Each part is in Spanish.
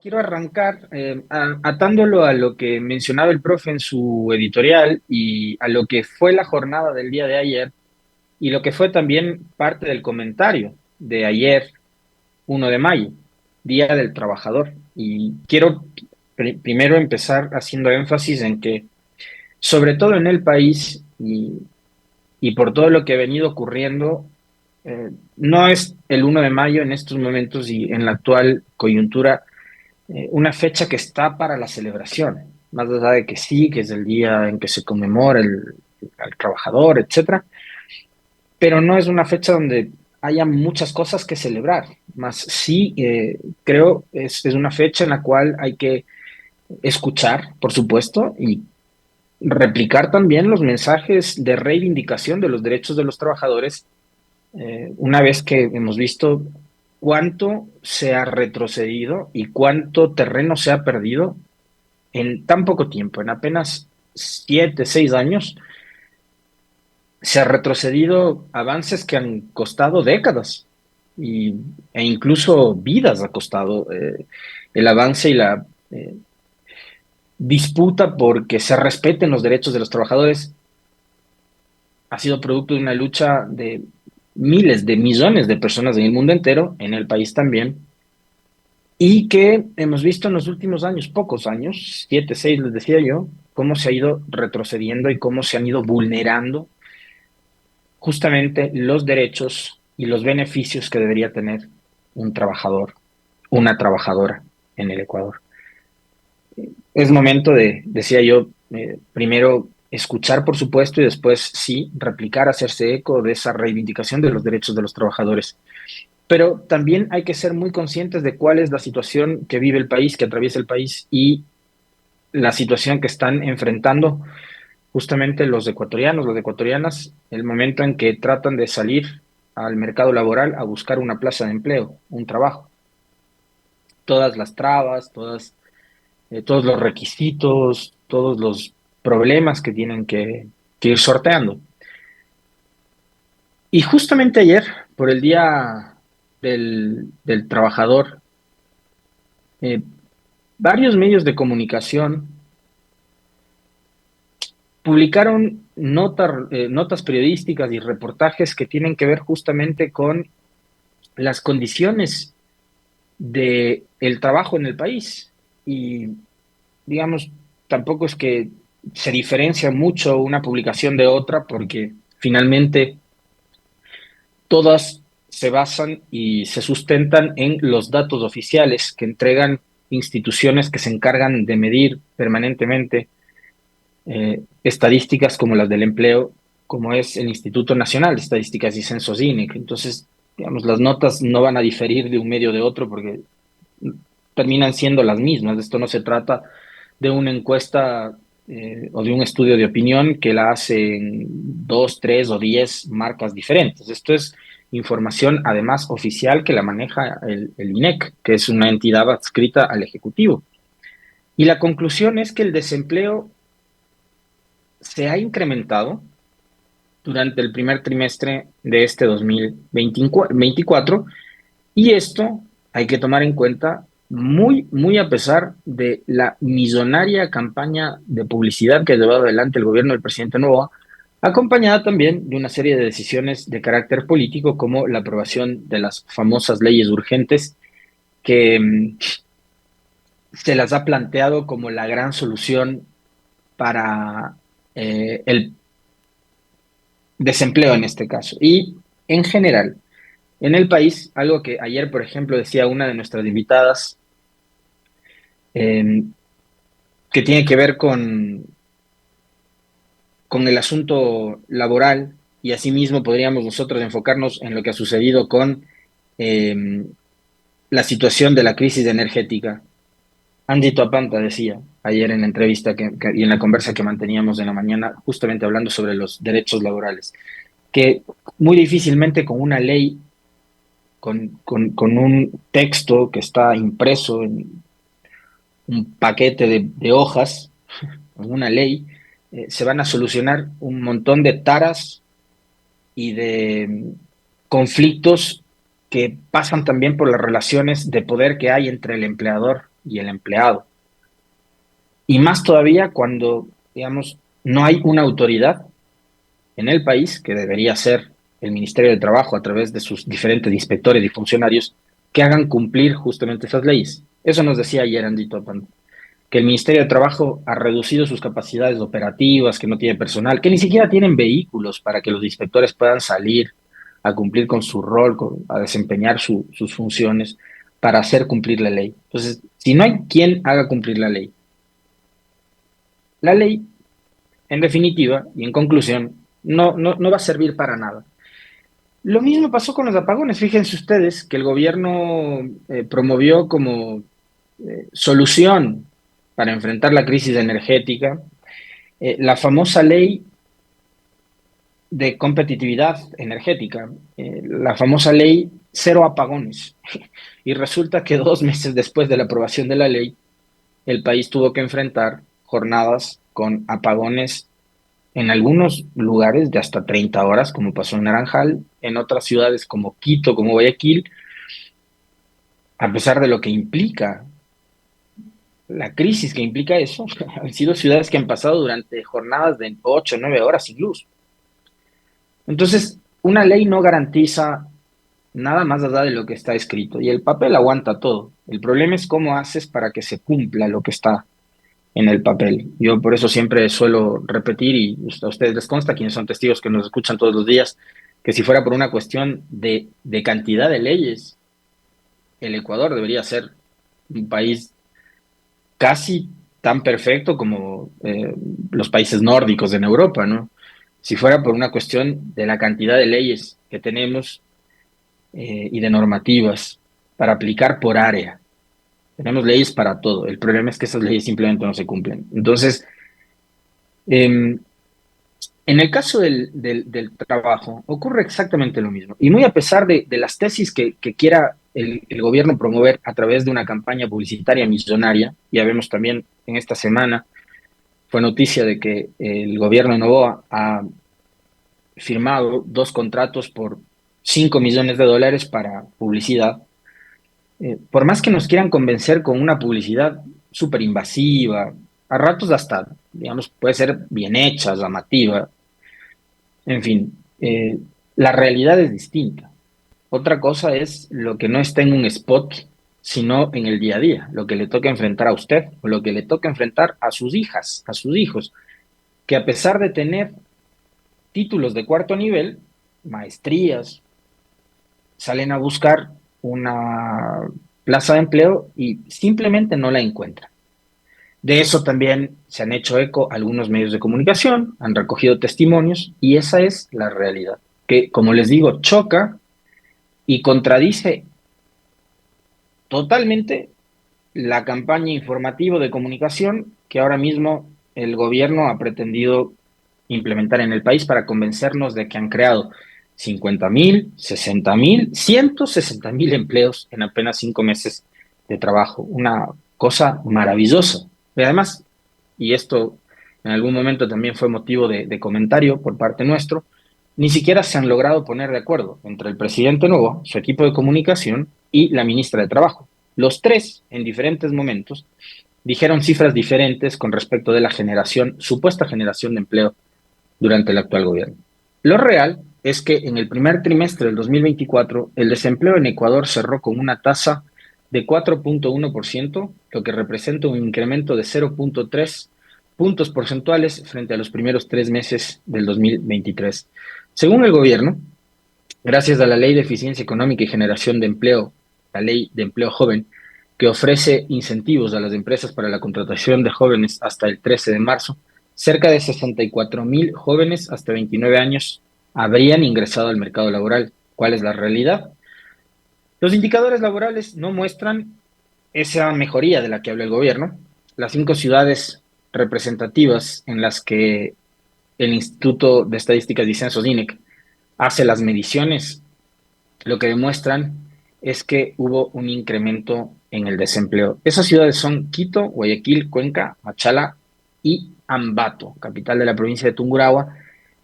Quiero arrancar atándolo a lo que mencionaba el profe en su editorial y a lo que fue la jornada del día de ayer y lo que fue también parte del comentario de ayer, 1 de mayo, Día del Trabajador. Y quiero primero empezar haciendo énfasis en que, sobre todo en el país y por todo lo que ha venido ocurriendo, no es el 1 de mayo en estos momentos y en la actual coyuntura una fecha que está para la celebración, más allá de que sí, que es el día en que se conmemora al trabajador, etcétera, pero no es una fecha donde haya muchas cosas que celebrar, más sí creo es una fecha en la cual hay que escuchar, por supuesto, y replicar también los mensajes de reivindicación de los derechos de los trabajadores, una vez que hemos visto cuánto se ha retrocedido y cuánto terreno se ha perdido en tan poco tiempo, en apenas 7, 6 años, se ha retrocedido avances que han costado décadas e incluso vidas ha costado el avance y la disputa porque se respeten los derechos de los trabajadores. Ha sido producto de una lucha de miles, de millones de personas en el mundo entero, en el país también, y que hemos visto en los últimos años, pocos años, 7, 6, les decía yo, cómo se ha ido retrocediendo y cómo se han ido vulnerando justamente los derechos y los beneficios que debería tener un trabajador, una trabajadora en el Ecuador. Es momento de, decía yo, primero escuchar, por supuesto, y después sí, replicar, hacerse eco de esa reivindicación de los derechos de los trabajadores. Pero también hay que ser muy conscientes de cuál es la situación que vive el país, que atraviesa el país y la situación que están enfrentando justamente los ecuatorianos, las ecuatorianas, el momento en que tratan de salir al mercado laboral a buscar una plaza de empleo, un trabajo. Todas las trabas, todos los requisitos, todos los problemas que tienen que ir sorteando. Y justamente ayer, por el Día del Trabajador, eh, varios medios de comunicación publicaron notas periodísticas y reportajes que tienen que ver justamente con las condiciones de el trabajo en el país. Y, digamos, tampoco es que se diferencia mucho una publicación de otra, porque finalmente todas se basan y se sustentan en los datos oficiales que entregan instituciones que se encargan de medir permanentemente estadísticas como las del empleo, como es el Instituto Nacional de Estadísticas y Censos INEC. Entonces, digamos, las notas no van a diferir de un medio de otro porque terminan siendo las mismas. Esto no se trata de una encuesta o de un estudio de opinión que la hacen 2, 3 o 10 marcas diferentes. Esto es información, además, oficial que la maneja el INEC, que es una entidad adscrita al Ejecutivo. Y la conclusión es que el desempleo se ha incrementado durante el primer trimestre de este 2024, y esto hay que tomar en cuenta muy a pesar de la millonaria campaña de publicidad que ha llevado adelante el gobierno del presidente Noboa, acompañada también de una serie de decisiones de carácter político como la aprobación de las famosas leyes urgentes que se las ha planteado como la gran solución para el desempleo en este caso. Y en general, en el país, algo que ayer, por ejemplo, decía una de nuestras invitadas, eh, que tiene que ver con el asunto laboral, y asimismo podríamos nosotros enfocarnos en lo que ha sucedido con eh, la situación de la crisis energética. Andy Toapanta decía ayer en la entrevista y en la conversa que manteníamos en la mañana, justamente hablando sobre los derechos laborales, que muy difícilmente con una ley, con un texto que está impreso en un paquete de hojas, en una ley, se van a solucionar un montón de taras y de conflictos que pasan también por las relaciones de poder que hay entre el empleador y el empleado. Y más todavía cuando, digamos, no hay una autoridad en el país, que debería ser el Ministerio de Trabajo a través de sus diferentes inspectores y funcionarios, que hagan cumplir justamente esas leyes. Eso nos decía ayer Andy Topan, que el Ministerio de Trabajo ha reducido sus capacidades operativas, que no tiene personal, que ni siquiera tienen vehículos para que los inspectores puedan salir a cumplir con su rol, a desempeñar sus funciones para hacer cumplir la ley. Entonces, si no hay quien haga cumplir la ley, en definitiva y en conclusión, no va a servir para nada. Lo mismo pasó con los apagones. Fíjense ustedes que el gobierno promovió como solución para enfrentar la crisis energética la famosa ley de competitividad energética, la famosa ley cero apagones. Y resulta que 2 meses después de la aprobación de la ley, el país tuvo que enfrentar jornadas con apagones en algunos lugares de hasta 30 horas, como pasó en Naranjal, en otras ciudades como Quito, como Guayaquil, a pesar de lo que implica la crisis que implica eso, han sido ciudades que han pasado durante jornadas de 8 o 9 horas sin luz. Entonces, una ley no garantiza nada más allá de lo que está escrito y el papel aguanta todo. El problema es cómo haces para que se cumpla lo que está en el papel. Yo por eso siempre suelo repetir, y a ustedes les consta, quienes son testigos que nos escuchan todos los días, que si fuera por una cuestión de cantidad de leyes, el Ecuador debería ser un país casi tan perfecto como los países nórdicos en Europa, ¿no? Si fuera por una cuestión de la cantidad de leyes que tenemos y de normativas para aplicar por área. Tenemos leyes para todo. El problema es que esas leyes simplemente no se cumplen. Entonces, en el caso del trabajo, ocurre exactamente lo mismo. Y muy a pesar de las tesis que quiera el gobierno promover a través de una campaña publicitaria millonaria, ya vemos también en esta semana, fue noticia de que el gobierno de Novoa ha firmado 2 contratos por $5 millones para publicidad. Por más que nos quieran convencer con una publicidad súper invasiva, a ratos hasta, digamos, puede ser bien hecha, llamativa, en fin, la realidad es distinta. Otra cosa es lo que no está en un spot, sino en el día a día, lo que le toca enfrentar a usted o lo que le toca enfrentar a sus hijas, a sus hijos, que a pesar de tener títulos de cuarto nivel, maestrías, salen a buscar una plaza de empleo y simplemente no la encuentran. De eso también se han hecho eco algunos medios de comunicación, han recogido testimonios y esa es la realidad, que como les digo, choca y contradice totalmente la campaña informativa de comunicación que ahora mismo el gobierno ha pretendido implementar en el país para convencernos de que han creado 50.000, 60.000, 160.000 empleos en apenas 5 meses de trabajo. Una cosa maravillosa. Y además, y esto en algún momento también fue motivo de comentario por parte nuestro, ni siquiera se han logrado poner de acuerdo entre el presidente nuevo, su equipo de comunicación y la ministra de Trabajo. Los tres, en diferentes momentos, dijeron cifras diferentes con respecto de la generación, supuesta generación de empleo durante el actual gobierno. Lo real es que en el primer trimestre del 2024 el desempleo en Ecuador cerró con una tasa de 4.1%, lo que representa un incremento de 0.3 puntos porcentuales frente a los primeros 3 meses del 2023. Según el gobierno, gracias a la Ley de Eficiencia Económica y Generación de Empleo, la Ley de Empleo Joven, que ofrece incentivos a las empresas para la contratación de jóvenes hasta el 13 de marzo, cerca de 64.000 jóvenes hasta 29 años habrían ingresado al mercado laboral. ¿Cuál es la realidad? Los indicadores laborales no muestran esa mejoría de la que habla el gobierno. Las 5 ciudades representativas en las que el Instituto de Estadísticas y Censos INEC hace las mediciones lo que demuestran es que hubo un incremento en el desempleo. Esas ciudades son Quito, Guayaquil, Cuenca, Machala y Ambato, capital de la provincia de Tungurahua,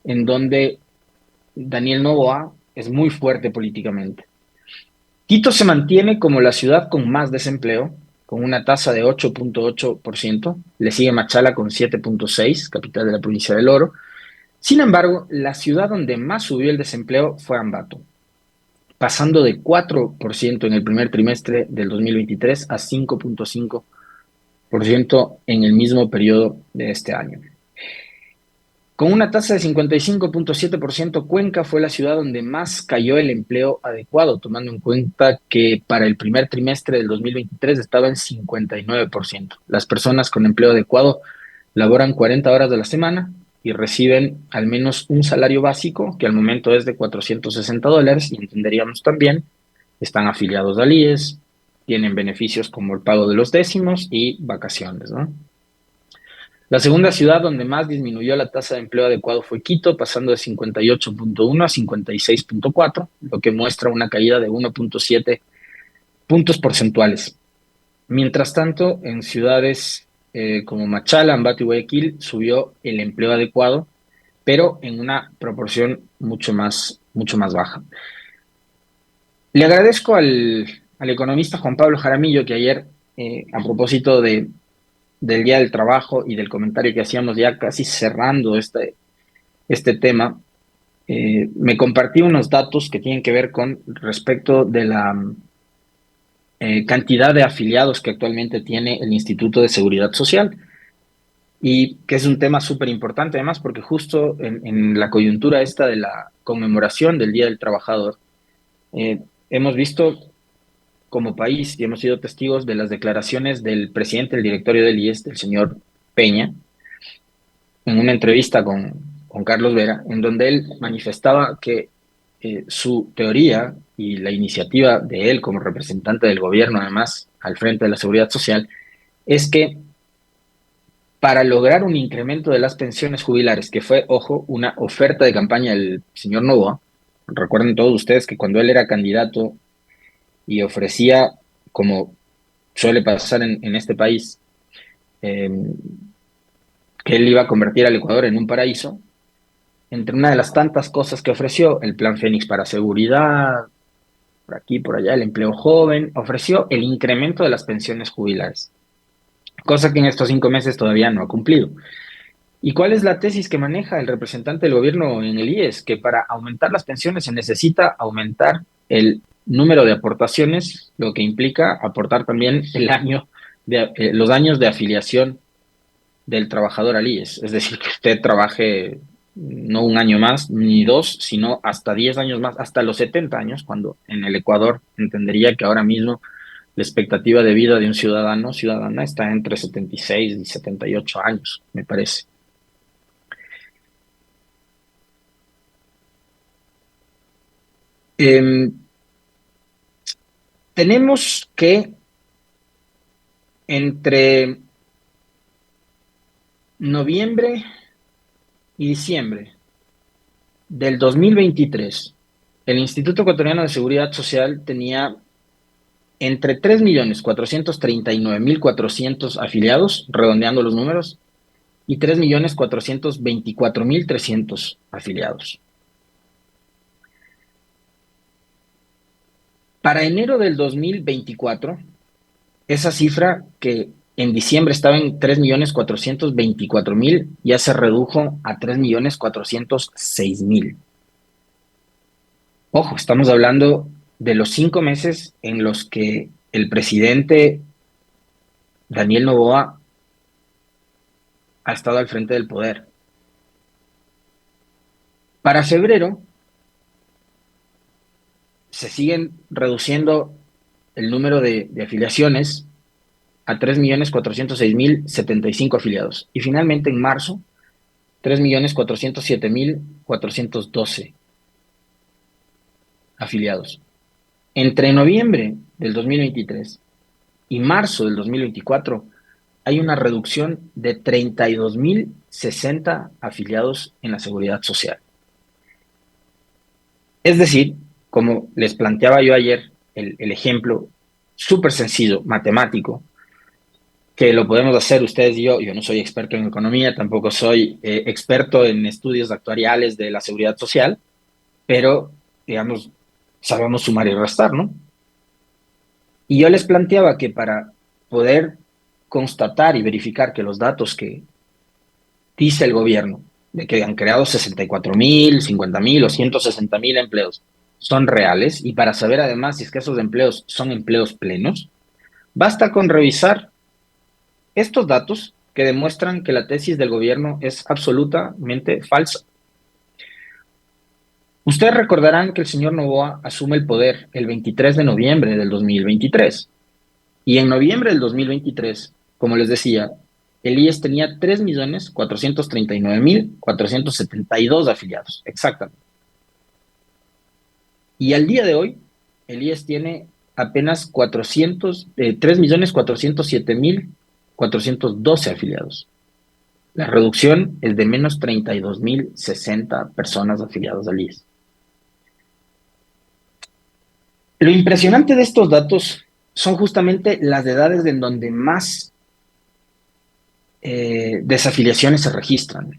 en donde Daniel Noboa es muy fuerte políticamente. Quito se mantiene como la ciudad con más desempleo, con una tasa de 8.8%. Le sigue Machala con 7.6%, capital de la provincia del Oro. Sin embargo, la ciudad donde más subió el desempleo fue Ambato, pasando de 4% en el primer trimestre del 2023 a 5.5% en el mismo periodo de este año. Con una tasa de 55.7%, Cuenca fue la ciudad donde más cayó el empleo adecuado, tomando en cuenta que para el primer trimestre del 2023 estaba en 59%. Las personas con empleo adecuado laboran 40 horas de la semana y reciben al menos un salario básico, que al momento es de $460, y entenderíamos también, están afiliados al IES, tienen beneficios como el pago de los décimos y vacaciones, ¿no? La segunda ciudad donde más disminuyó la tasa de empleo adecuado fue Quito, pasando de 58.1 a 56.4, lo que muestra una caída de 1.7 puntos porcentuales. Mientras tanto, en ciudades como Machala, Ambato y Guayaquil subió el empleo adecuado, pero en una proporción mucho más baja. Le agradezco al economista Juan Pablo Jaramillo que ayer, a propósito del Día del Trabajo y del comentario que hacíamos ya casi cerrando este tema, me compartió unos datos que tienen que ver con respecto de la cantidad de afiliados que actualmente tiene el Instituto de Seguridad Social y que es un tema súper importante además porque justo en la coyuntura esta de la conmemoración del Día del Trabajador, hemos visto como país y hemos sido testigos de las declaraciones del presidente del directorio del IES, del señor Peña, en una entrevista con Carlos Vera, en donde él manifestaba que su teoría y la iniciativa de él como representante del gobierno, además, al frente de la seguridad social, es que para lograr un incremento de las pensiones jubilares, que fue, ojo, una oferta de campaña del señor Novoa, recuerden todos ustedes que cuando él era candidato y ofrecía, como suele pasar en este país, eh, que él iba a convertir al Ecuador en un paraíso, entre una de las tantas cosas que ofreció, el Plan Fénix para seguridad, por aquí, por allá, el empleo joven, ofreció el incremento de las pensiones jubilares, cosa que en estos 5 meses todavía no ha cumplido. ¿Y cuál es la tesis que maneja el representante del gobierno en el IES? Que para aumentar las pensiones se necesita aumentar el número de aportaciones, lo que implica aportar también los años de afiliación del trabajador al IES. Es decir, que usted trabaje no un año más ni dos, sino hasta 10 años más, hasta los 70 años, cuando en el Ecuador entendería que ahora mismo la expectativa de vida de un ciudadano o ciudadana está entre 76 y 78 años, me parece. Eh, tenemos que entre noviembre y diciembre del 2023, el Instituto Ecuatoriano de Seguridad Social tenía entre 3.439.400 afiliados, redondeando los números, y 3.424.300 afiliados. Para enero del 2024, esa cifra que en diciembre estaba en 3.424.000 ya se redujo a 3.406.000. Ojo, estamos hablando de los 5 meses en los que el presidente Daniel Noboa ha estado al frente del poder. Para febrero se siguen reduciendo el número de afiliaciones a 3.406.075 afiliados. Y finalmente en marzo, 3.407.412 afiliados. Entre noviembre del 2023 y marzo del 2024 hay una reducción de 32.060 afiliados en la seguridad social. Es decir, como les planteaba yo ayer, el ejemplo súper sencillo, matemático, que lo podemos hacer ustedes y yo no soy experto en economía, tampoco soy experto en estudios actuariales de la seguridad social, pero, sabemos sumar y restar, ¿no? Y yo les planteaba que para poder constatar y verificar que los datos que dice el gobierno, de que han creado 64.000, 50.000 o 160.000 empleos, son reales, y para saber además si es que esos empleos son empleos plenos, basta con revisar estos datos que demuestran que la tesis del gobierno es absolutamente falsa. Ustedes recordarán que el señor Noboa asume el poder el 23 de noviembre del 2023. Y en noviembre del 2023, como les decía, el IES tenía 3.439.472 afiliados, exactamente. Y al día de hoy, el IES tiene apenas 3.407.412 afiliados. La reducción es de menos 32.060 personas afiliadas al IES. Lo impresionante de estos datos son justamente las edades en donde más desafiliaciones se registran.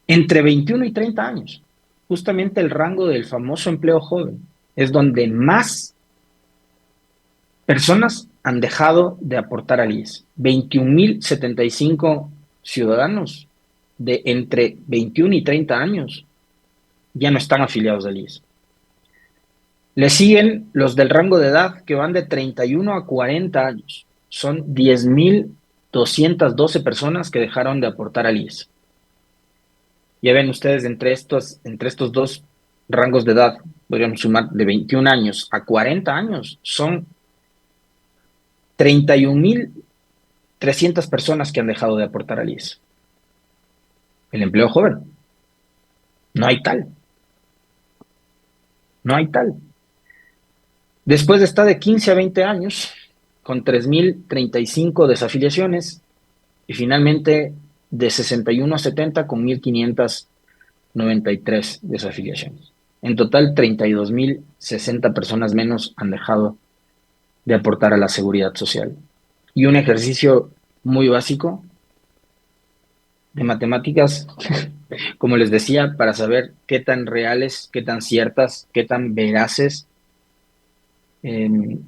Entre 21 y 30 años, justamente el rango del famoso empleo joven, es donde más personas han dejado de aportar al IES. 21.075 ciudadanos de entre 21 y 30 años ya no están afiliados al IES. Le siguen los del rango de edad que van de 31 a 40 años. Son 10.212 personas que dejaron de aportar al IES. Ya ven ustedes, entre estos dos rangos de edad, podríamos sumar de 21 años a 40 años, son 31.300 personas que han dejado de aportar al IES. El empleo joven. No hay tal. No hay tal. Después está de 15 a 20 años, con 3.035 desafiliaciones, y finalmente de 61 a 70 con 1.593 desafiliaciones. En total, 32.060 personas menos han dejado de aportar a la seguridad social. Y un ejercicio muy básico de matemáticas, como les decía, para saber qué tan reales, qué tan ciertas, qué tan veraces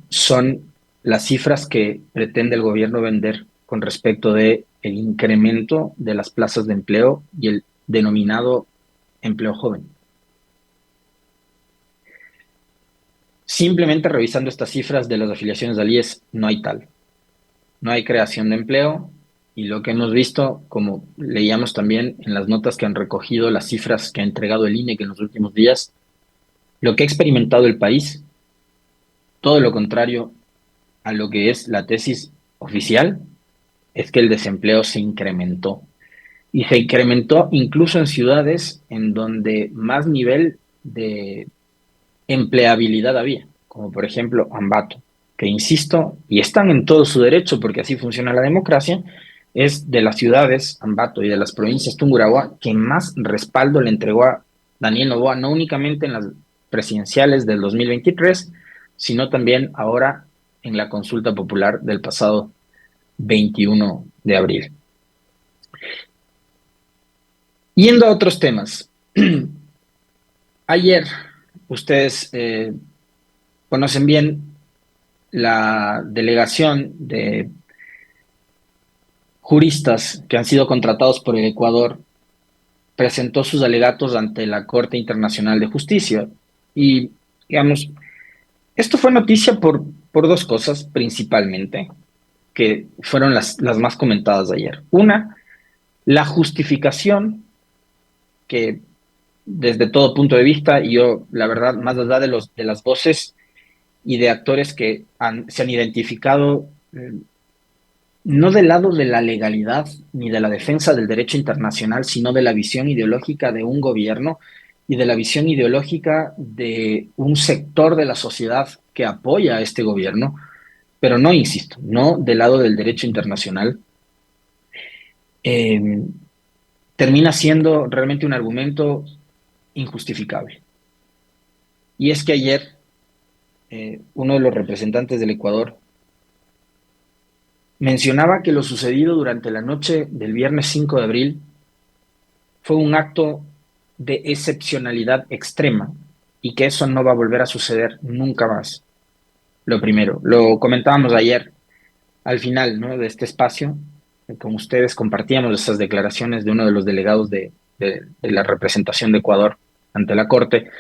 son las cifras que pretende el gobierno vender con respecto de el incremento de las plazas de empleo y el denominado empleo joven. Simplemente revisando estas cifras de las afiliaciones al IES, no hay tal. No hay creación de empleo, y lo que hemos visto, como leíamos también en las notas que han recogido las cifras que ha entregado el INEC en los últimos días, lo que ha experimentado el país, todo lo contrario a lo que es la tesis oficial, es que el desempleo se incrementó. Y se incrementó incluso en ciudades en donde más nivel de empleabilidad había, como por ejemplo Ambato, que insisto, y están en todo su derecho porque así funciona la democracia, es de las ciudades, Ambato, y de las provincias Tungurahua, que más respaldo le entregó a Daniel Noboa, no únicamente en las presidenciales del 2023, sino también ahora en la consulta popular del pasado 21 de abril. Yendo a otros temas, ayer ustedes conocen bien la delegación de juristas que han sido contratados por el Ecuador presentó sus alegatos ante la Corte Internacional de Justicia. Y, digamos, esto fue noticia por dos cosas principalmente, que fueron las más comentadas ayer. Una, la justificación que desde todo punto de vista, y yo, la verdad, más allá de las voces y de actores que se han identificado no del lado de la legalidad ni de la defensa del derecho internacional, sino de la visión ideológica de un gobierno y de la visión ideológica de un sector de la sociedad que apoya a este gobierno, pero no, insisto, no del lado del derecho internacional, eh, termina siendo realmente un argumento injustificable. Y es que ayer uno de los representantes del Ecuador mencionaba que lo sucedido durante la noche del viernes 5 de abril fue un acto de excepcionalidad extrema y que eso no va a volver a suceder nunca más. lo primero. Lo comentábamos ayer al final, ¿no? De este espacio, con ustedes compartíamos esas declaraciones de uno de los delegados de la representación de Ecuador ante la Corte.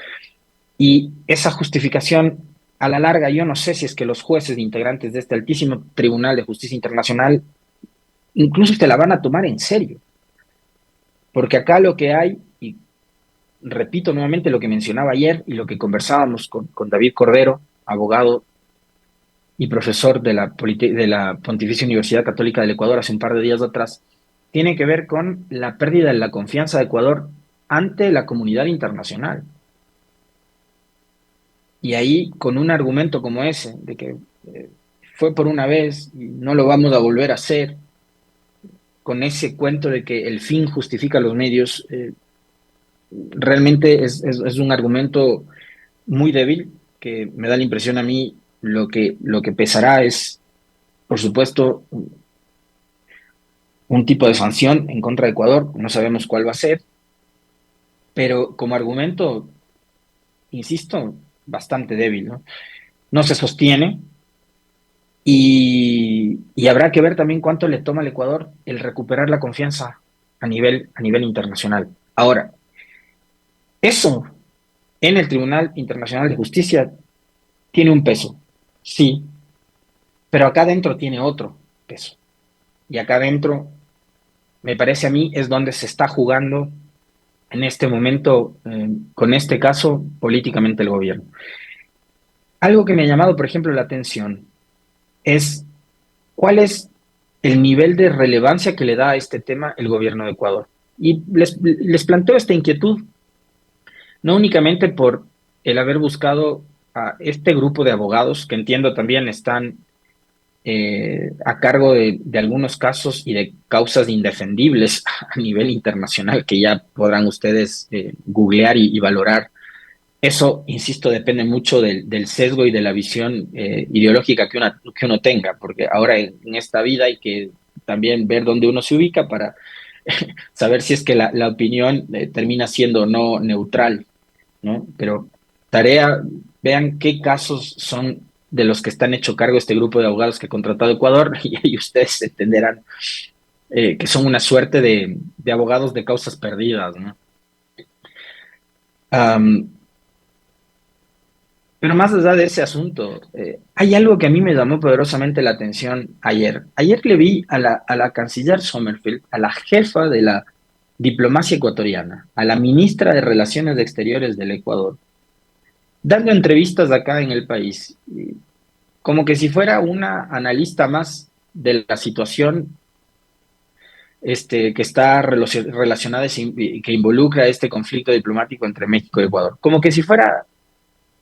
Y esa justificación, a la larga, yo no sé si es que los jueces integrantes de este altísimo Tribunal de Justicia Internacional incluso te la van a tomar en serio. Porque acá lo que hay, y repito nuevamente lo que mencionaba ayer y lo que conversábamos con David Cordero, abogado y profesor de la Pontificia Universidad Católica del Ecuador hace un par de días atrás, tiene que ver con la pérdida de la confianza de Ecuador ante la comunidad internacional. Y ahí, con un argumento como ese, de que eh, fue por una vez y no lo vamos a volver a hacer, con ese cuento de que el fin justifica los medios, realmente es un argumento muy débil que me da la impresión a mí lo que pesará es, por supuesto, un tipo de sanción en contra de Ecuador, no sabemos cuál va a ser, pero como argumento, insisto, bastante débil, ¿no? No se sostiene y habrá que ver también cuánto le toma al Ecuador el recuperar la confianza a nivel internacional. Ahora, eso en el Tribunal Internacional de Justicia tiene un peso, sí, pero acá adentro tiene otro peso. Y acá adentro, me parece a mí, es donde se está jugando en este momento, con este caso, políticamente el gobierno. Algo que me ha llamado, por ejemplo, la atención es cuál es el nivel de relevancia que le da a este tema el gobierno de Ecuador. Y les planteo esta inquietud, no únicamente por el haber buscado a este grupo de abogados, que entiendo también están a cargo de algunos casos y de causas indefendibles a nivel internacional, que ya podrán ustedes googlear y valorar. Eso, insisto, depende mucho del sesgo y de la visión ideológica que uno tenga, porque ahora en esta vida hay que también ver dónde uno se ubica para saber si es que la opinión termina siendo no neutral, ¿no? Pero tarea, vean qué casos son de los que están hecho cargo este grupo de abogados que ha contratado Ecuador y ahí ustedes entenderán que son una suerte de abogados de causas perdidas, ¿no? Am, pero más allá de ese asunto, hay algo que a mí me llamó poderosamente la atención ayer. Ayer le vi a la canciller Sommerfeld, a la jefa de la diplomacia ecuatoriana, a la ministra de Relaciones Exteriores del Ecuador, dando entrevistas acá en el país, como que si fuera una analista más de la situación que está relacionada y que involucra este conflicto diplomático entre México y Ecuador. Como que si fuera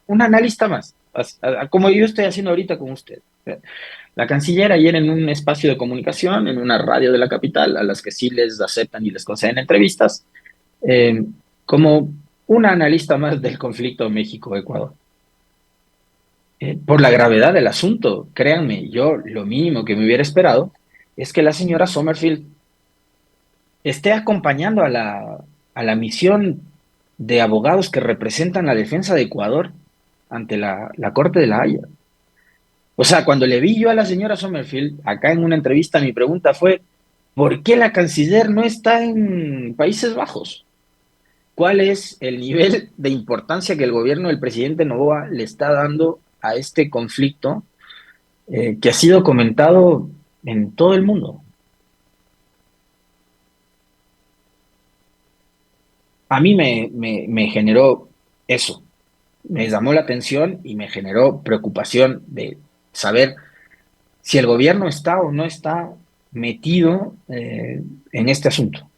un analista más, como yo estoy haciendo ahorita con usted. La canciller ayer en un espacio de comunicación, en una radio de la capital, a las que sí les aceptan y les conceden entrevistas, eh, como una analista más del conflicto México-Ecuador. Por la gravedad del asunto, créanme, yo lo mínimo que me hubiera esperado es que la señora Sommerfield esté acompañando a la misión de abogados que representan la defensa de Ecuador ante la Corte de la Haya. O sea, cuando le vi yo a la señora Sommerfield, acá en una entrevista, mi pregunta fue, ¿por qué la canciller no está en Países Bajos? ¿Cuál es el nivel de importancia que el gobierno del presidente Noboa le está dando a este conflicto que ha sido comentado en todo el mundo? A mí me generó eso, me llamó la atención y me generó preocupación de saber si el gobierno está o no está metido en este asunto.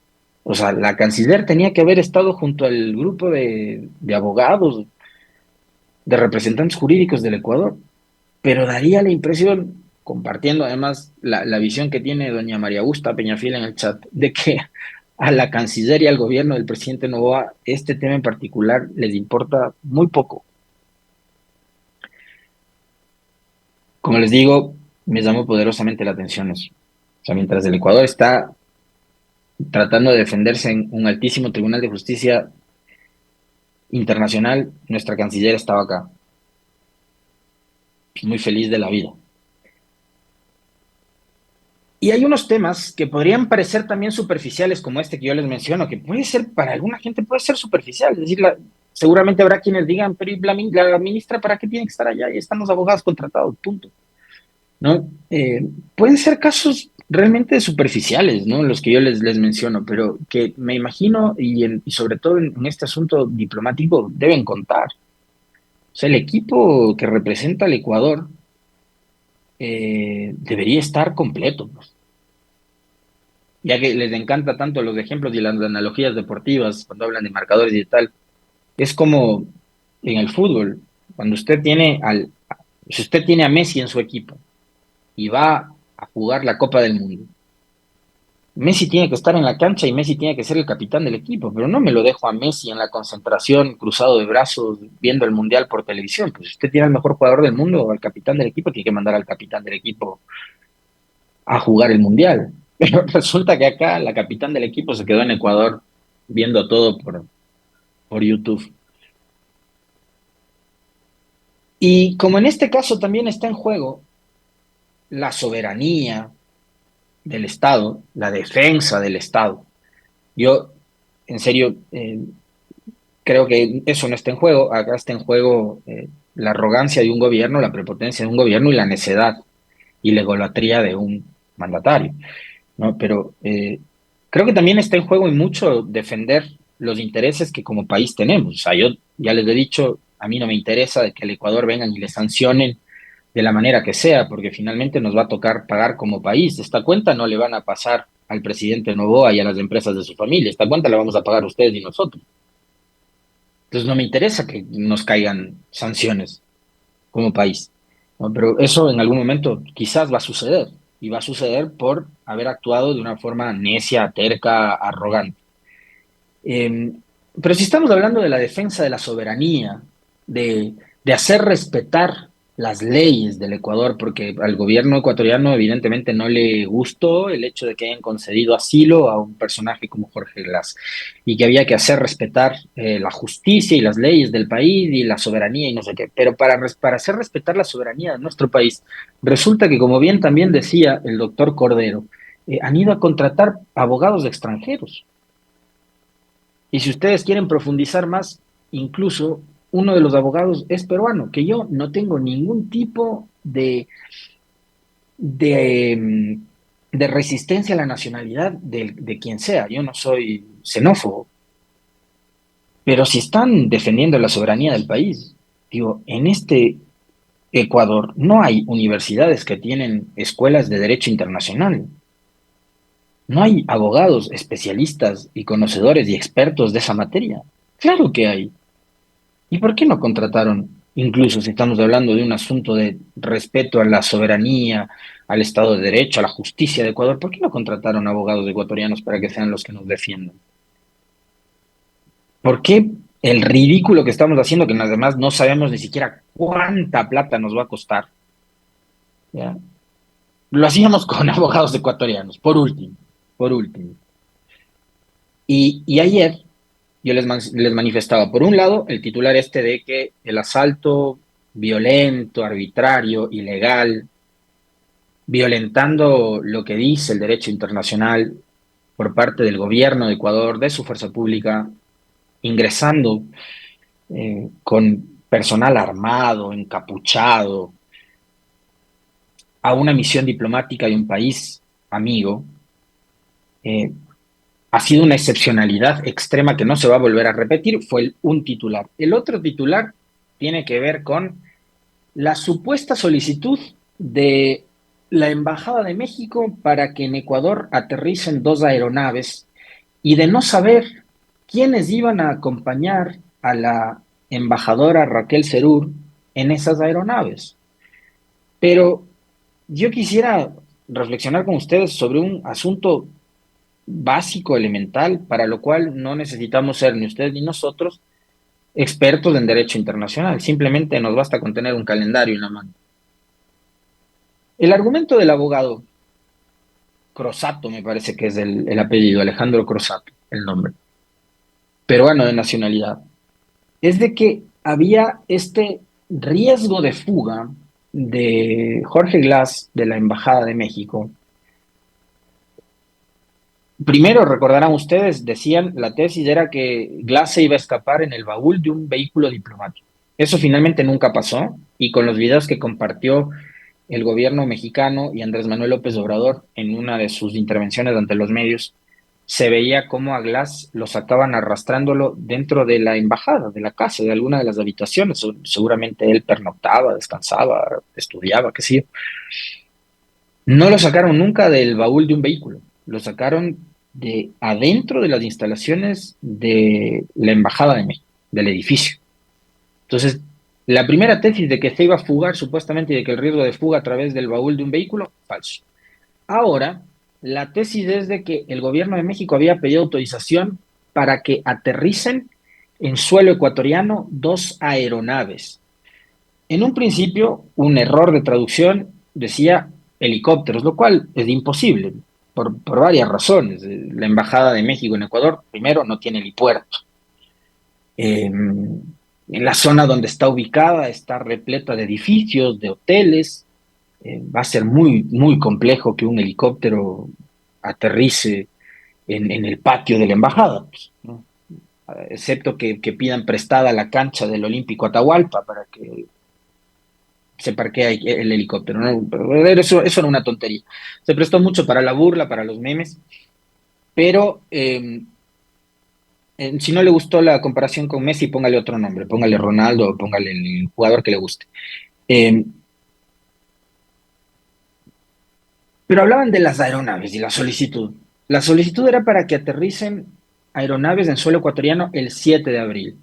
O sea, la canciller tenía que haber estado junto al grupo de abogados, de representantes jurídicos del Ecuador, pero daría la impresión, compartiendo además la visión que tiene doña María Augusta Peñafiel en el chat, de que a la canciller y al gobierno del presidente Novoa este tema en particular les importa muy poco. Como les digo, me llamó poderosamente la atención eso. O sea, mientras el Ecuador está tratando de defenderse en un altísimo tribunal de justicia internacional, nuestra canciller estaba acá. muy feliz de la vida. Y hay unos temas que podrían parecer también superficiales, como este que yo les menciono, que puede ser, para alguna gente puede ser superficial. Es decir, seguramente habrá quienes digan, pero ¿y la ministra para qué tiene que estar allá? Y están los abogados contratados, punto. ¿No? Pueden ser casos realmente superficiales, ¿no? Los que yo les menciono, pero que me imagino, y sobre todo en este asunto diplomático, deben contar. O sea, el equipo que representa al Ecuador debería estar completo, pues. Ya que les encanta tanto los ejemplos y las analogías deportivas cuando hablan de marcadores y tal. Es como en el fútbol, cuando si usted tiene a Messi en su equipo y va a jugar la Copa del Mundo, Messi tiene que estar en la cancha y Messi tiene que ser el capitán del equipo, pero no me lo dejo a Messi en la concentración, cruzado de brazos, viendo el Mundial por televisión. Pues si usted tiene al mejor jugador del mundo o al capitán del equipo, tiene que mandar al capitán del equipo a jugar el Mundial. Pero resulta que acá la capitán del equipo se quedó en Ecuador viendo todo por YouTube. Y como en este caso también está en juego la soberanía del Estado, la defensa del Estado, yo en serio creo que eso no está en juego, acá está en juego la arrogancia de un gobierno, la prepotencia de un gobierno y la necedad y la egolatría de un mandatario, ¿no? Pero creo que también está en juego y mucho defender los intereses que como país tenemos. O sea, yo ya les he dicho, a mí no me interesa de que el Ecuador vengan y le sancionen de la manera que sea, porque finalmente nos va a tocar pagar como país. Esta cuenta no le van a pasar al presidente Noboa y a las empresas de su familia. Esta cuenta la vamos a pagar ustedes y nosotros. Entonces no me interesa que nos caigan sanciones como país, ¿no? Pero eso en algún momento quizás va a suceder y va a suceder por haber actuado de una forma necia, terca, arrogante. Eh, pero si estamos hablando de la defensa de la soberanía, de hacer respetar las leyes del Ecuador, porque al gobierno ecuatoriano evidentemente no le gustó el hecho de que hayan concedido asilo a un personaje como Jorge Glass y que había que hacer respetar la justicia y las leyes del país y la soberanía y no sé qué. Pero para hacer respetar la soberanía de nuestro país, resulta que, como bien también decía el doctor Cordero, han ido a contratar abogados extranjeros. Y si ustedes quieren profundizar más, incluso uno de los abogados es peruano, que yo no tengo ningún tipo de, de resistencia a la nacionalidad de quien sea. Yo no soy xenófobo, pero si están defendiendo la soberanía del país, digo, en este Ecuador no hay universidades que tienen escuelas de derecho internacional. No hay abogados especialistas y conocedores y expertos de esa materia. Claro que hay. ¿Y por qué no contrataron, incluso si estamos hablando de un asunto de respeto a la soberanía, al Estado de Derecho, a la justicia de Ecuador, por qué no contrataron abogados ecuatorianos para que sean los que nos defiendan? ¿Por qué el ridículo que estamos haciendo, que además no sabemos ni siquiera cuánta plata nos va a costar, ¿ya? Lo hacíamos con abogados ecuatorianos, por último. Y ayer yo les manifestaba, por un lado, el titular este de que el asalto violento, arbitrario, ilegal, violentando lo que dice el derecho internacional por parte del gobierno de Ecuador, de su fuerza pública, ingresando con personal armado, encapuchado, a una misión diplomática de un país amigo, eh, ha sido una excepcionalidad extrema que no se va a volver a repetir, fue un titular. El otro titular tiene que ver con la supuesta solicitud de la Embajada de México para que en Ecuador aterricen dos aeronaves y de no saber quiénes iban a acompañar a la embajadora Raquel Serur en esas aeronaves. Pero yo quisiera reflexionar con ustedes sobre un asunto básico, elemental, para lo cual no necesitamos ser ni ustedes ni nosotros expertos en derecho internacional. Simplemente nos basta con tener un calendario en la mano. El argumento del abogado Crosato, me parece que es el apellido, Alejandro Crosato, el nombre, peruano de nacionalidad, es de que había este riesgo de fuga de Jorge Glass de la Embajada de México. Primero, recordarán ustedes, decían, la tesis era que Glass se iba a escapar en el baúl de un vehículo diplomático. Eso finalmente nunca pasó y con los videos que compartió el gobierno mexicano y Andrés Manuel López Obrador en una de sus intervenciones ante los medios, se veía cómo a Glass lo sacaban arrastrándolo dentro de la embajada, de la casa, de alguna de las habitaciones. Seguramente él pernoctaba, descansaba, estudiaba, qué sé yo. No lo sacaron nunca del baúl de un vehículo, lo sacaron de adentro de las instalaciones de la Embajada de México, del edificio. Entonces, la primera tesis de que se iba a fugar supuestamente y de que el riesgo de fuga a través del baúl de un vehículo, falso. Ahora, la tesis es de que el gobierno de México había pedido autorización para que aterricen en suelo ecuatoriano dos aeronaves. En un principio, un error de traducción decía helicópteros, lo cual es imposible por varias razones. La Embajada de México en Ecuador, primero, no tiene helipuerto. En la zona donde está ubicada está repleta de edificios, de hoteles. Va a ser muy, muy complejo que un helicóptero aterrice en el patio de la embajada, pues, ¿no? Excepto que pidan prestada la cancha del Olímpico Atahualpa para que se parquee ahí el helicóptero, ¿no? Pero eso era una tontería. Se prestó mucho para la burla, para los memes, pero si no le gustó la comparación con Messi, póngale otro nombre, póngale Ronaldo o póngale el jugador que le guste. Eh, pero hablaban de las aeronaves y la solicitud. La solicitud era para que aterricen aeronaves en suelo ecuatoriano el 7 de abril.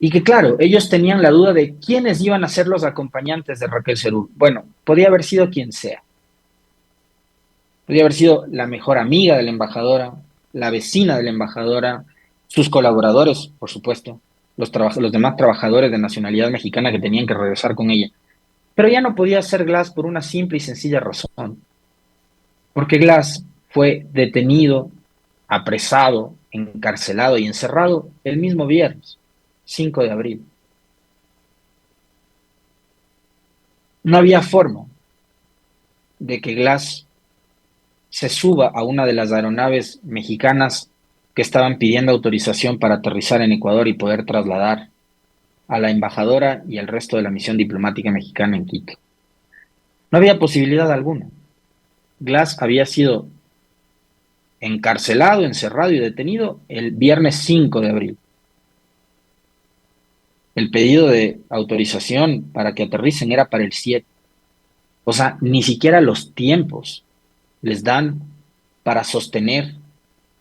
Y que claro, ellos tenían la duda de quiénes iban a ser los acompañantes de Raquel Serú. Bueno, podía haber sido quien sea. Podía haber sido la mejor amiga de la embajadora, la vecina de la embajadora, sus colaboradores, por supuesto, los demás trabajadores de nacionalidad mexicana que tenían que regresar con ella. Pero ya no podía ser Glass por una simple y sencilla razón. Porque Glass fue detenido, apresado, encarcelado y encerrado el mismo viernes, 5 de abril. No había forma de que Glass se suba a una de las aeronaves mexicanas que estaban pidiendo autorización para aterrizar en Ecuador y poder trasladar a la embajadora y al resto de la misión diplomática mexicana en Quito. No había posibilidad alguna. Glass había sido encarcelado, encerrado y detenido el viernes 5 de abril. El pedido de autorización para que aterricen era para el 7. O sea, ni siquiera los tiempos les dan para sostener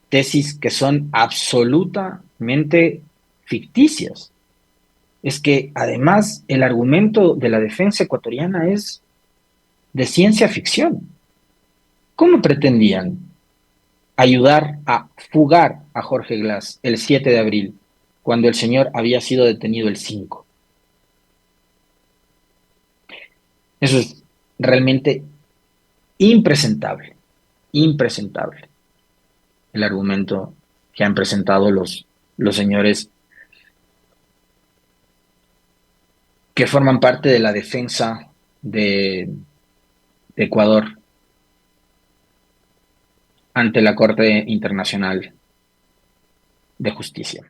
tesis que son absolutamente ficticias. Es que además el argumento de la defensa ecuatoriana es de ciencia ficción. ¿Cómo pretendían ayudar a fugar a Jorge Glass el 7 de abril cuando el señor había sido detenido el 5? Eso es realmente impresentable, impresentable el argumento que han presentado los señores que forman parte de la defensa de Ecuador ante la Corte Internacional de Justicia.